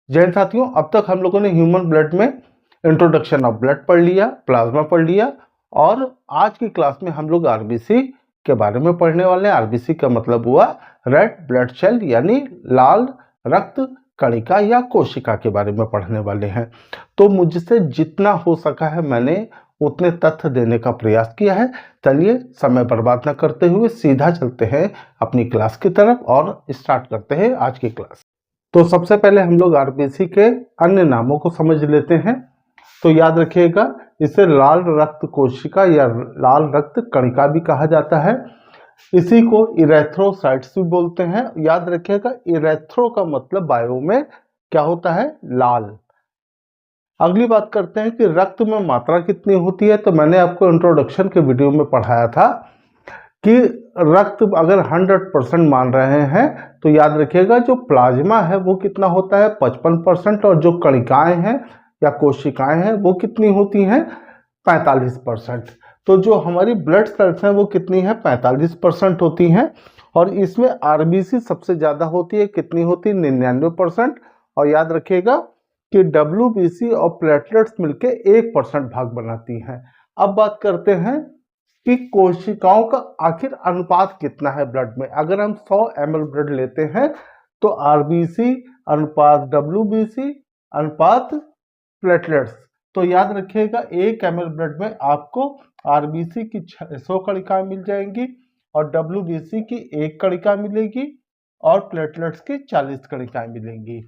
जय हिंद साथियों, अब तक हम लोगों ने ह्यूमन ब्लड में इंट्रोडक्शन ऑफ ब्लड पढ़ लिया, प्लाज्मा पढ़ लिया और आज की क्लास में हम लोग आरबीसी के बारे में पढ़ने वाले हैं। आरबीसी का मतलब हुआ रेड ब्लड सेल यानी लाल रक्त कणिका या कोशिका के बारे में पढ़ने वाले हैं। तो मुझसे जितना हो सका है मैंने उतने तथ्य देने का प्रयास किया है। चलिए समय बर्बाद न करते हुए सीधा चलते हैं अपनी क्लास की तरफ और स्टार्ट करते हैं आज की क्लास। तो सबसे पहले हम लोग आरबीसी के अन्य नामों को समझ लेते हैं। तो याद रखिएगा, इसे लाल रक्त कोशिका या लाल रक्त कणिका भी कहा जाता है। इसी को इरेथ्रोसाइट्स भी बोलते हैं। याद रखिएगा, इरेथ्रो का मतलब बायो में क्या होता है, लाल। अगली बात करते हैं कि रक्त में मात्रा कितनी होती है। तो मैंने आपको इंट्रोडक्शन के वीडियो में पढ़ाया था कि रक्त अगर 100% मान रहे हैं तो याद रखिएगा जो प्लाज्मा है वो कितना होता है, 55%, और जो कणिकाएं हैं या कोशिकाएं हैं वो कितनी होती हैं, 45%। तो जो हमारी ब्लड सेल्स हैं वो कितनी है, 45% होती हैं। और इसमें आरबीसी सबसे ज़्यादा होती है, कितनी होती है, 99%। और याद रखिएगा कि डब्ल्यूबीसी और प्लेटलेट्स मिलके 1% भाग बनाती हैं। अब बात करते हैं कि कोशिकाओं का आखिर अनुपात कितना है ब्लड में। अगर हम 100 ml ब्लड लेते हैं तो आरबीसी अनुपात डब्ल्यूबीसी अनुपात प्लेटलेट्स। तो याद रखिएगा 1 ml ब्लड में आपको आरबीसी की 600 कणिकाएं मिल जाएंगी और डब्ल्यूबीसी की 1 कणिका मिलेगी और प्लेटलेट्स की 40 कणिकाएं मिलेंगी।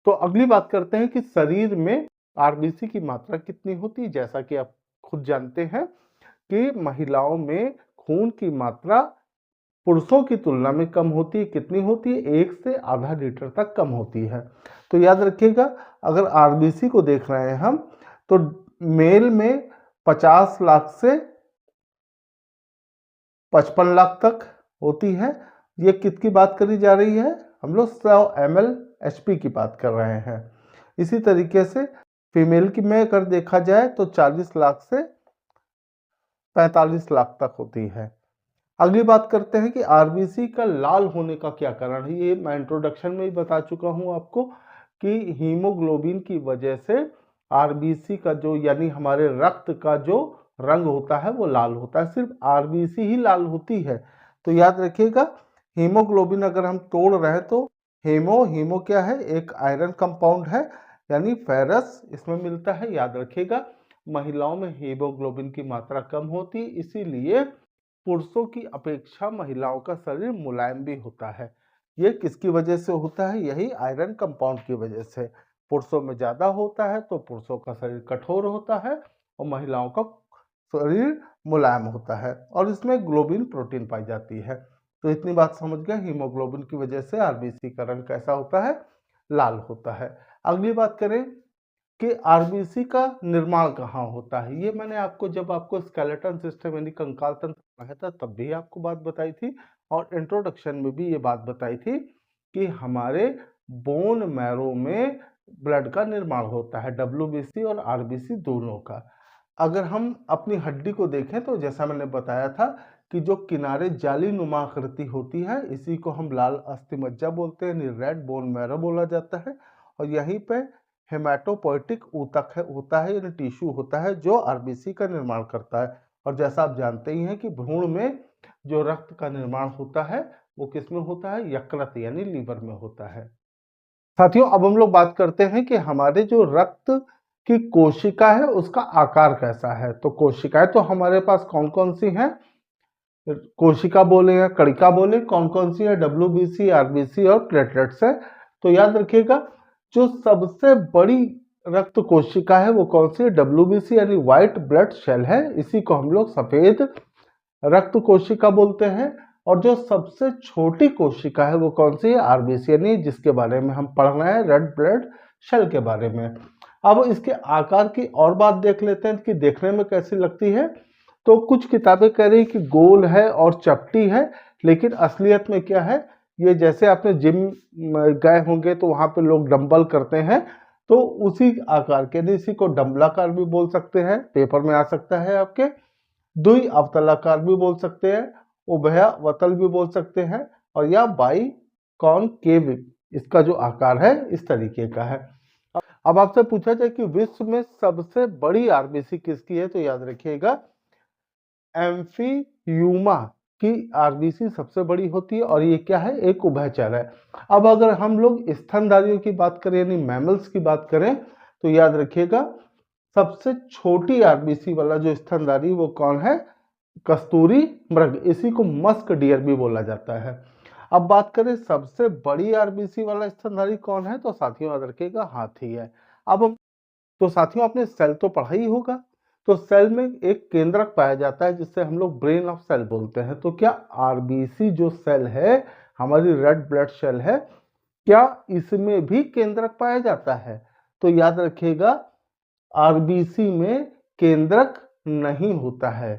तो अगली बात करते हैं कि शरीर में आरबीसी की मात्रा कितनी होती है। जैसा कि आप खुद जानते हैं कि महिलाओं में खून की मात्रा पुरुषों की तुलना में कम होती है। कितनी होती है, 1 से आधा लीटर तक कम होती है। तो याद रखिएगा, अगर आरबीसी को देख रहे हैं हम तो मेल में 50 लाख से 55 लाख तक होती है। ये किसकी बात करी जा रही है, हम लोग 100 ml HP की बात कर रहे हैं। इसी तरीके से फीमेल की में अगर देखा जाए तो 40 लाख से 45 लाख तक होती है। अगली बात करते हैं कि आरबीसी का लाल होने का क्या कारण है। ये मैं इंट्रोडक्शन में ही बता चुका हूं आपको कि हीमोग्लोबिन की वजह से आरबीसी का जो यानी हमारे रक्त का जो रंग होता है वो लाल होता है। सिर्फ आरबीसी ही लाल होती है। तो याद रखिएगा, हीमोग्लोबिन अगर हम तोड़ रहे हैं तो हीमो क्या है, एक आयरन कंपाउंड है यानी फेरस इसमें मिलता है। याद रखिएगा, महिलाओं में हीमोग्लोबिन की मात्रा कम होती है, इसीलिए पुरुषों की अपेक्षा महिलाओं का शरीर मुलायम भी होता है। ये किसकी वजह से होता है, यही आयरन कंपाउंड की वजह से। पुरुषों में ज्यादा होता है तो पुरुषों का शरीर कठोर होता है और महिलाओं का शरीर मुलायम होता है और इसमें ग्लोबिन प्रोटीन पाई जाती है। तो इतनी बात समझ गए, हीमोग्लोबिन की वजह से आरबीसी का रंग कैसा होता है, लाल होता है। अगली बात करें कि आरबीसी का निर्माण कहाँ होता है। ये मैंने आपको जब आपको स्केलेटन सिस्टम यानी कंकाल तंत्र पढ़ाया था तब भी आपको बात बताई थी और इंट्रोडक्शन में भी ये बात बताई थी कि हमारे बोन मैरो में ब्लड का निर्माण होता है, डब्ल्यूबीसी और आरबीसी दोनों का। अगर हम अपनी हड्डी को देखें तो जैसा मैंने बताया था कि जो किनारे जाली नुमा आकृति होती है इसी को हम लाल अस्थिमज्जा बोलते हैं, रेड बोन मैरो बोला जाता है। और यहीं पे हेमाटोपोइटिक ऊतक है होता है यानी टिश्यू होता है जो आरबीसी का निर्माण करता है। और जैसा आप जानते ही हैं कि भ्रूण में जो रक्त का निर्माण होता है वो किस में होता है, यकृत यानी लीवर में होता है। साथियों, अब हम लोग बात करते हैं कि हमारे जो रक्त की कोशिका है उसका आकार कैसा है। तो कोशिकाएं तो हमारे पास कौन कौन सी हैं, कोशिका बोले या कणिका बोले, कौन कौन सी है, डब्ल्यूबीसी, आरबीसी और प्लेटलेट्स है। तो याद रखिएगा, जो सबसे बड़ी रक्त कोशिका है वो कौन सी है, डब्ल्यूबीसी यानी व्हाइट ब्लड सेल है। इसी को हम लोग सफेद रक्त कोशिका बोलते हैं। और जो सबसे छोटी कोशिका है वो कौन सी है, आरबीसी यानी जिसके बारे में हम पढ़ रहे हैं, रेड ब्लड सेल के बारे में। अब इसके आकार की और बात देख लेते हैं कि देखने में कैसी लगती है। तो कुछ किताबें कह रही कि गोल है और चपटी है, लेकिन असलियत में क्या है, ये जैसे आपने जिम गए होंगे तो वहां पे लोग डंबल करते हैं तो उसी आकार के, इसी को डंबलाकार भी बोल सकते हैं, पेपर में आ सकता है आपके। द्वि अवतलाकार भी बोल सकते हैं, उभयावतल भी बोल सकते हैं और या बाई कॉनकेव इसका जो आकार है इस तरीके का है। अब आपसे पूछा जाए कि विश्व में सबसे बड़ी आरबीसी किसकी है, तो याद रखिएगा एम्फीयूमा की आरबीसी सबसे बड़ी होती है और ये क्या है, एक उभयचर है। अब अगर हम लोग स्तनधारियों की बात करें यानी मैमल्स की बात करें तो याद रखिएगा सबसे छोटी आरबीसी वाला जो स्तनधारी वो कौन है, कस्तूरी मृग, इसी को मस्क डियर भी बोला जाता है। अब बात करें सबसे बड़ी आरबीसी वाला स्तनधारी कौन है, तो साथियों याद रखिएगा हाथी है। अब हम तो साथियों आपने सेल तो पढ़ा ही होगा, तो सेल में एक केंद्रक पाया जाता है जिससे हम लोग ब्रेन ऑफ सेल बोलते हैं। तो क्या आरबीसी जो सेल है हमारी रेड ब्लड सेल है, क्या इसमें भी केंद्रक पाया जाता है, तो याद रखिएगा आरबीसी में केंद्रक नहीं होता है,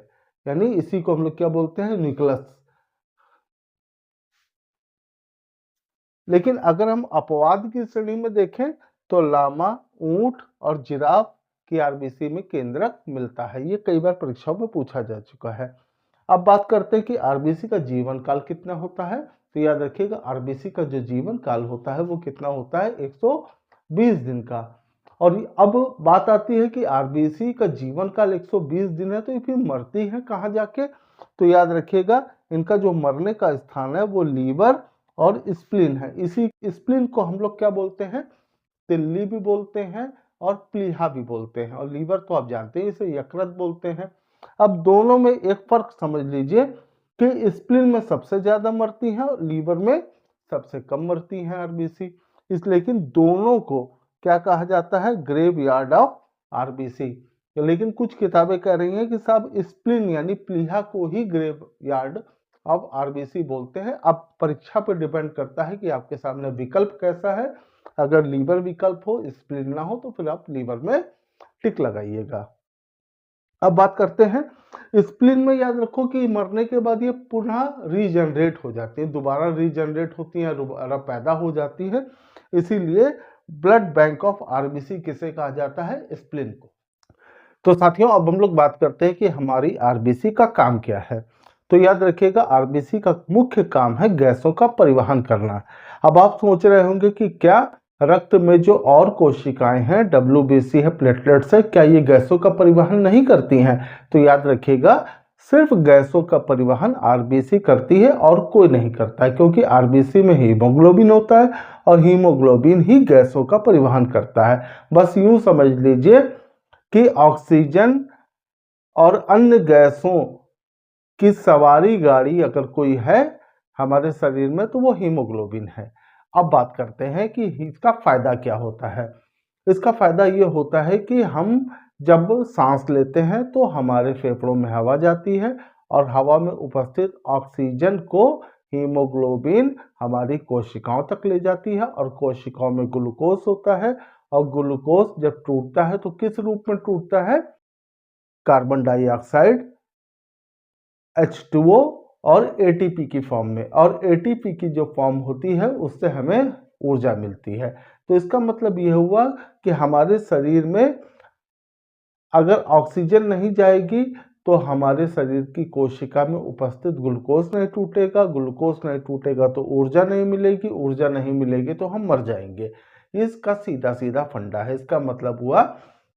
यानी इसी को हम लोग क्या बोलते हैं, न्यूक्लियस। लेकिन अगर हम अपवाद की श्रेणी में देखें तो लामा, ऊंट और जिराफ की आरबीसी में केंद्रक मिलता है। ये कई बार परीक्षाओं में पूछा जा चुका है। अब बात करते हैं कि आरबीसी का जीवन काल कितना होता है, तो याद रखिएगा आरबीसी का जो जीवन काल होता है वो कितना होता है, 120 दिन का। और अब बात आती है कि आरबीसी का जीवन काल 120 दिन है तो ये फिर मरती है कहाँ जाके, तो याद रखिएगा इनका जो मरने का स्थान है वो लीवर और स्प्लीन है। इसी स्प्लीन को हम लोग क्या बोलते हैं, तिल्ली भी बोलते हैं और प्लीहा भी बोलते हैं, और लीवर तो आप जानते हैं इसे यकृत बोलते हैं। अब दोनों में एक फर्क समझ लीजिए कि स्प्लीन में सबसे ज्यादा मरती हैं और लीवर में सबसे कम मरती हैं आरबीसी, इस लेकिन दोनों को क्या कहा जाता है, ग्रेव यार्ड ऑफ आरबीसी। लेकिन कुछ किताबें कह रही हैं कि साहब स्प्लीन यानी प्लीहा को ही ग्रेव यार्ड ऑफ आरबीसी बोलते हैं। अब परीक्षा पर डिपेंड करता है कि आपके सामने विकल्प कैसा है, अगर लीवर विकल्प हो, स्प्लीन ना हो तो फिर आप लीवर में टिक लगाइएगा। अब बात करते हैं स्प्लीन में, याद रखो कि मरने के बाद ये पुनः रीजनरेट हो जाती है, दोबारा रीजनरेट होती है, दोबारा पैदा हो जाती है, इसीलिए ब्लड बैंक ऑफ आरबीसी किसे कहा जाता है, स्प्लीन को। तो साथियों अब हम लोग बात करते हैं कि हमारी आरबीसी का काम क्या है। तो याद रखिएगा आरबीसी का मुख्य काम है गैसों का परिवहन करना। अब आप सोच रहे होंगे कि क्या रक्त में जो और कोशिकाएं हैं, डब्ल्यूबीसी है, प्लेटलेट्स है, क्या ये गैसों का परिवहन नहीं करती हैं, तो याद रखिएगा सिर्फ गैसों का परिवहन आरबीसी करती है और कोई नहीं करता है, क्योंकि आरबीसी में हीमोग्लोबिन होता है और हीमोग्लोबिन ही गैसों का परिवहन करता है। बस यूं समझ लीजिए कि ऑक्सीजन और अन्य गैसों की सवारी गाड़ी अगर कोई है हमारे शरीर में तो वो हीमोग्लोबिन है। अब बात करते हैं कि इसका फायदा क्या होता है। इसका फायदा ये होता है कि हम जब सांस लेते हैं तो हमारे फेफड़ों में हवा जाती है और हवा में उपस्थित ऑक्सीजन को हीमोग्लोबिन हमारी कोशिकाओं तक ले जाती है और कोशिकाओं में ग्लूकोज होता है, और ग्लूकोज जब टूटता है तो किस रूप में टूटता है, कार्बन डाइऑक्साइड, H2O और ATP की फॉर्म में, और ATP की जो फॉर्म होती है उससे हमें ऊर्जा मिलती है। तो इसका मतलब यह हुआ कि हमारे शरीर में अगर ऑक्सीजन नहीं जाएगी तो हमारे शरीर की कोशिका में उपस्थित ग्लूकोज नहीं टूटेगा, ग्लूकोज नहीं टूटेगा तो ऊर्जा नहीं मिलेगी, ऊर्जा नहीं मिलेगी तो हम मर जाएंगे। इसका सीधा सीधा फंडा है। इसका मतलब हुआ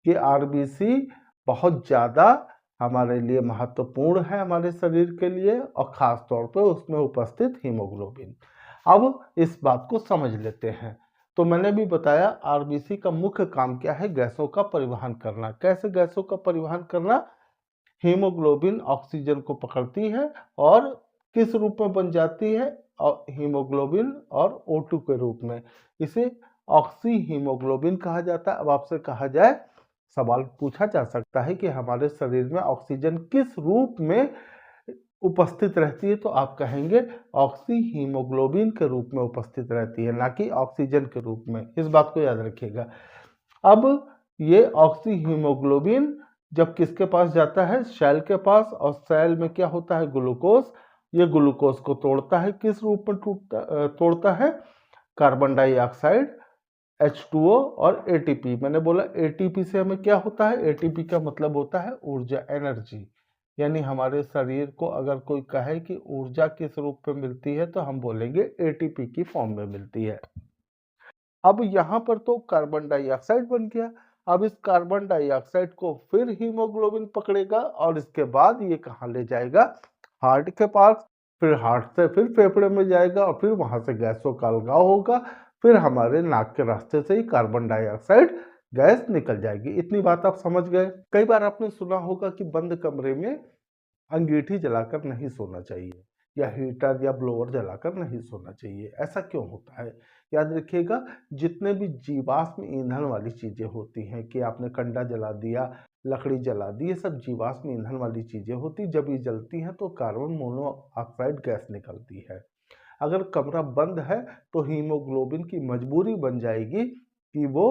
कि आरबीसी बहुत ज़्यादा हमारे लिए महत्वपूर्ण है हमारे शरीर के लिए, और ख़ास तौर पर उसमें उपस्थित हीमोग्लोबिन। अब इस बात को समझ लेते हैं। तो मैंने भी बताया आरबीसी का मुख्य काम क्या है, गैसों का परिवहन करना। कैसे गैसों का परिवहन करना, हीमोग्लोबिन ऑक्सीजन को पकड़ती है और किस रूप में बन जाती है, हीमोग्लोबिन और O2 के रूप में, इसे ऑक्सी हीमोग्लोबिन कहा जाता है। अब आपसे कहा जाए, सवाल पूछा जा सकता है कि हमारे शरीर में ऑक्सीजन किस रूप में उपस्थित रहती है, तो आप कहेंगे ऑक्सी हीमोग्लोबिन के रूप में उपस्थित रहती है, ना कि ऑक्सीजन के रूप में। इस बात को याद रखिएगा। अब ये ऑक्सी हीमोग्लोबिन जब किसके पास जाता है, सेल के पास, और सेल में क्या होता है, ग्लूकोज। ये ग्लूकोज को तोड़ता है, किस रूप में तोड़ता है, कार्बन डाइऑक्साइड, H2O और ATP। मैंने बोला ATP से हमें क्या होता है, ATP का मतलब होता है ऊर्जा, एनर्जी। यानी हमारे शरीर को अगर कोई कहे कि ऊर्जा किस रूप में मिलती है तो हम बोलेंगे ATP की फॉर्म में मिलती है। अब यहाँ पर तो कार्बन डाइऑक्साइड बन गया। अब इस कार्बन डाइऑक्साइड को फिर हीमोग्लोबिन पकड़ेगा और इसके बाद ये कहाँ ले जाएगा, हार्ट के पास। फिर हार्ट से फिर फेफड़े में जाएगा और फिर वहां से गैसों का अलगाव होगा। फिर हमारे नाक के रास्ते से ही कार्बन डाइऑक्साइड गैस निकल जाएगी। इतनी बात आप समझ गए। कई बार आपने सुना होगा कि बंद कमरे में अंगीठी जलाकर नहीं सोना चाहिए या हीटर या ब्लोअर जलाकर नहीं सोना चाहिए। ऐसा क्यों होता है? याद रखिएगा, जितने भी जीवाश्म ईंधन वाली चीजें होती हैं, कि आपने कंडा जला दिया, लकड़ी जला दी, ये सब जीवाश्म ईंधन वाली चीजें होती, जब ये जलती हैं तो कार्बन मोनोऑक्साइड गैस निकलती है। अगर कमरा बंद है तो हीमोग्लोबिन की मजबूरी बन जाएगी कि वो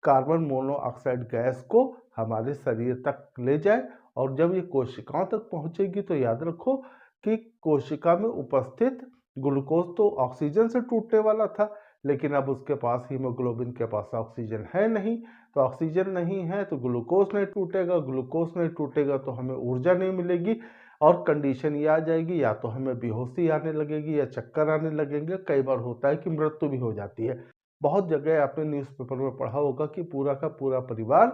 कार्बन मोनोऑक्साइड गैस को हमारे शरीर तक ले जाए, और जब ये कोशिकाओं तक पहुंचेगी तो याद रखो कि कोशिका में उपस्थित ग्लूकोज तो ऑक्सीजन से टूटने वाला था, लेकिन अब उसके पास, हीमोग्लोबिन के पास ऑक्सीजन है नहीं। तो ऑक्सीजन नहीं है तो ग्लूकोज नहीं टूटेगा, ग्लूकोज नहीं टूटेगा तो हमें ऊर्जा नहीं मिलेगी, और कंडीशन ये आ जाएगी, या तो हमें बेहोशी आने लगेगी या चक्कर आने लगेंगे। कई बार होता है कि मृत्यु भी हो जाती है। बहुत जगह आपने न्यूज़पेपर में पढ़ा होगा कि पूरा का पूरा परिवार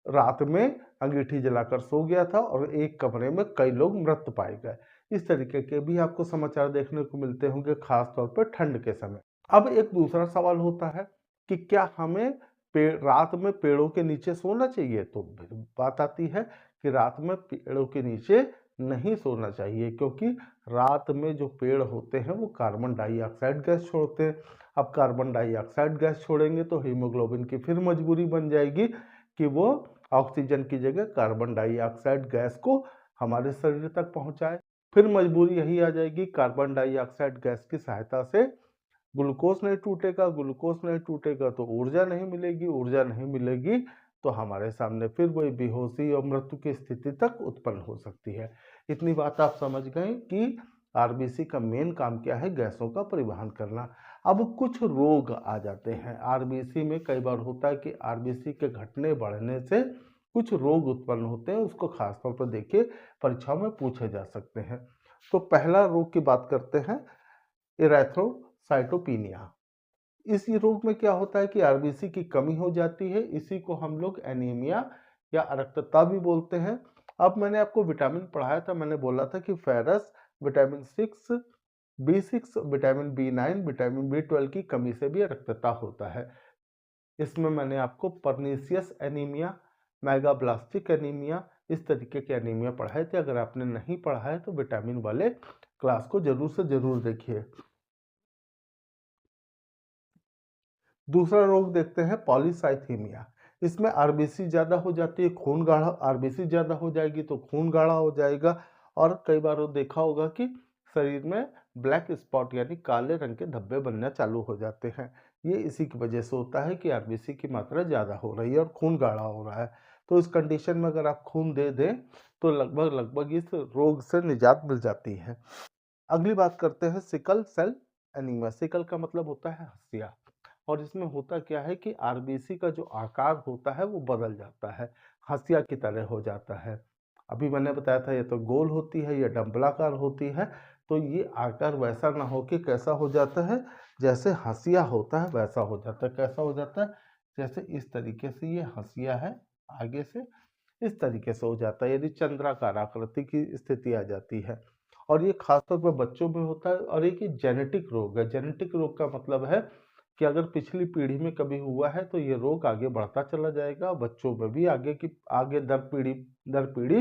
रात में अंगीठी जलाकर सो गया था और एक कमरे में कई लोग मृत पाए गए। इस तरीके के भी आपको समाचार देखने को मिलते होंगे, खास तौर पर ठंड के समय। अब एक दूसरा सवाल होता है कि क्या हमें रात में पेड़ों के नीचे सोना चाहिए? तो फिर बात आती है कि रात में पेड़ों के नीचे नहीं सोना चाहिए, क्योंकि रात में जो पेड़ होते हैं वो कार्बन डाइऑक्साइड गैस छोड़ते हैं। अब कार्बन डाइऑक्साइड गैस छोड़ेंगे तो हीमोग्लोबिन की फिर मजबूरी बन जाएगी कि वो ऑक्सीजन की जगह कार्बन डाइऑक्साइड गैस को हमारे शरीर तक पहुंचाए। फिर मजबूरी यही आ जाएगी, कार्बन डाइऑक्साइड गैस की सहायता से ग्लूकोज नहीं टूटेगा, ग्लूकोज नहीं टूटेगा तो ऊर्जा नहीं मिलेगी, ऊर्जा नहीं मिलेगी तो हमारे सामने फिर वही बेहोशी और मृत्यु की स्थिति तक उत्पन्न हो सकती है। इतनी बात आप समझ गए कि आरबीसी का मेन काम क्या है, गैसों का परिवहन करना। अब कुछ रोग आ जाते हैं आरबीसी में। कई बार होता है कि आरबीसी के घटने बढ़ने से कुछ रोग उत्पन्न होते हैं, उसको खासतौर पर देखिए परीक्षाओं में पूछे जा सकते हैं। तो पहला रोग की बात करते हैं, इरेथ्रोसाइटोपिनिया। इस रोग में क्या होता है कि आरबीसी की कमी हो जाती है। इसी को हम लोग एनीमिया या अरक्तता भी बोलते हैं। अब मैंने आपको विटामिन पढ़ाया था, मैंने बोला था कि ferrous, vitamin 6, B6, vitamin B9, vitamin B12 की कमी से भी अरक्तता होता है। इसमें मैंने आपको परनीसियस एनीमिया, मेगाब्लास्टिक एनीमिया, इस तरीके के एनीमिया पढ़ाए थे। अगर आपने नहीं पढ़ा है तो विटामिन वाले क्लास को जरूर से जरूर देखिए। दूसरा रोग देखते हैं पॉलीसाइथीमिया। इसमें आरबीसी ज़्यादा हो जाती है, खून गाढ़ा, आरबीसी ज़्यादा हो जाएगी तो खून गाढ़ा हो जाएगा, और कई बार वो देखा होगा कि शरीर में ब्लैक स्पॉट यानी काले रंग के धब्बे बनना चालू हो जाते हैं। ये इसी की वजह से होता है कि आरबीसी की मात्रा ज़्यादा हो रही है और खून गाढ़ा हो रहा है। तो इस कंडीशन में अगर आप खून दे दें तो लगभग लगभग इस रोग से निजात मिल जाती है। अगली बात करते हैं सिकल सेल एनीमिया। सिकल का मतलब होता है हंसिया, और इसमें होता क्या है कि आरबीसी का जो आकार होता है वो बदल जाता है, हंसिया की तरह हो जाता है। अभी मैंने बताया था ये तो गोल होती है, ये डंबलाकार होती है। तो ये आकार वैसा ना हो कि कैसा हो जाता है, जैसे हंसिया होता है वैसा हो जाता है। कैसा हो जाता है? जैसे इस तरीके से ये हंसिया है, आगे से इस तरीके से हो जाता है, यदि चंद्राकार आकृति की स्थिति आ जाती है। और ये खासतौर पर बच्चों में होता है, और एक जेनेटिक रोग है। जेनेटिक रोग का मतलब है कि अगर पिछली पीढ़ी में कभी हुआ है तो ये रोग आगे बढ़ता चला जाएगा, बच्चों में भी आगे दर पीढ़ी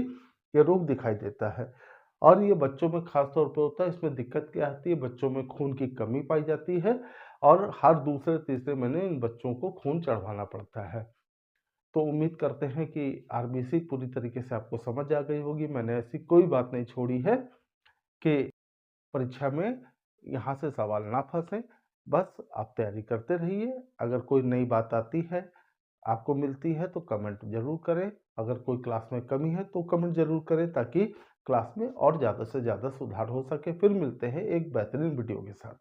ये रोग दिखाई देता है। और ये बच्चों में खास तौर पे होता है। इसमें दिक्कत क्या आती है, बच्चों में खून की कमी पाई जाती है, और हर दूसरे तीसरे महीने इन बच्चों को खून चढ़वाना पड़ता है। तो उम्मीद करते हैं कि आरबीसी पूरी तरीके से आपको समझ आ गई होगी। मैंने ऐसी कोई बात नहीं छोड़ी है कि परीक्षा में यहाँ से सवाल ना फंसे। बस आप तैयारी करते रहिए। अगर कोई नई बात आती है, आपको मिलती है, तो कमेंट जरूर करें। अगर कोई क्लास में कमी है तो कमेंट जरूर करें, ताकि क्लास में और ज़्यादा से ज़्यादा सुधार हो सके। फिर मिलते हैं एक बेहतरीन वीडियो के साथ।